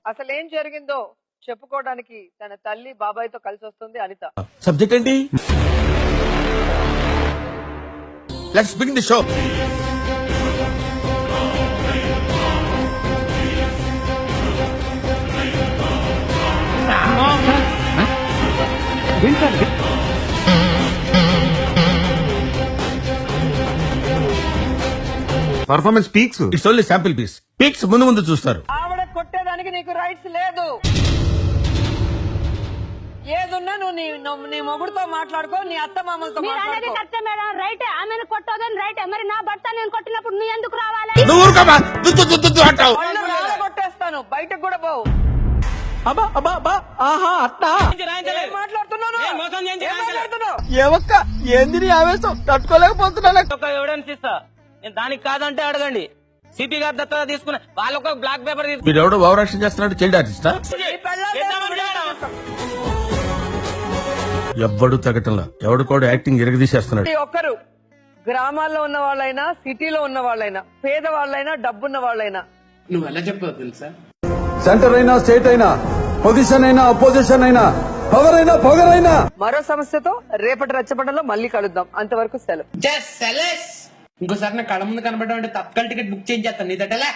అసలు ఏం జరిగిందో చెప్పుకోవడానికి తన తల్లి బాబాయ్తో కలిసి వస్తుంది అనిత. సబ్జెక్ట్ ఏంటి? Let's begin the show. Performance peaks. It's only sample piece. Peaks ముందు ముందు చూస్తారు. ఆవిడ కొట్టేదానికి నీకు రైట్స్ లేదు. ఏదున్నా నువ్వు నీ మొగుడుతో మాట్లాడుకో, నీ అత్త మామలతో మాట్లాడుకో. రైట్, ఆమెను కొట్టోదని రైట్. మరి నా భర్త నేను కొట్టినప్పుడు నువ్వు ఎందుకు రావాలి? నువ్వు ఊరుకోమా, అంటావు. కొట్టేస్తాను, బయటకు కూడా పోవు. ఏంది ఆవేశం తట్టుకోలేకపోతున్నా. ఎవిడెన్స్ ఇస్తా నేను, దానికి కాదంటే అడగండి. సిపి గారి దత్తత తీసుకున్నా వాళ్ళు ఒక బ్లాక్ పేపర్ మీరు ఎవడో ఓవరాక్షన్ చేస్తున్నాడు. చైల్డ్ ఆర్టిస్టా? ఎవ్వడు తగ్గటంలా, ఎవడు కూడా యాక్టింగ్ ఎరగదీసేస్తున్నాడు. ఒక్కరు గ్రామాల్లో ఉన్న వాళ్ళైనా, సిటీలో ఉన్న వాళ్ళైనా, పేదవాళ్ళైనా, డబ్బున్న వాళ్ళైనా, నువ్వు ఎలా చెప్పావు తెలుసా? సెంటర్ అయినా, స్టేట్ అయినా, పొజిషన్ అయినా, అపోజిషన్ అయినా, పవర్ అయినా, పొగర్ అయినా. మరో సమస్యతో రేపటి రచ్చబండలో మళ్ళీ కలుద్దాం. అంతవరకు సెలవు. ఇంకోసారి నా కళ్ళ ముందు కనబడ్డా అంటే తత్కాల టికెట్ బుక్ చేయించేస్తాను. నీ దట్టలే.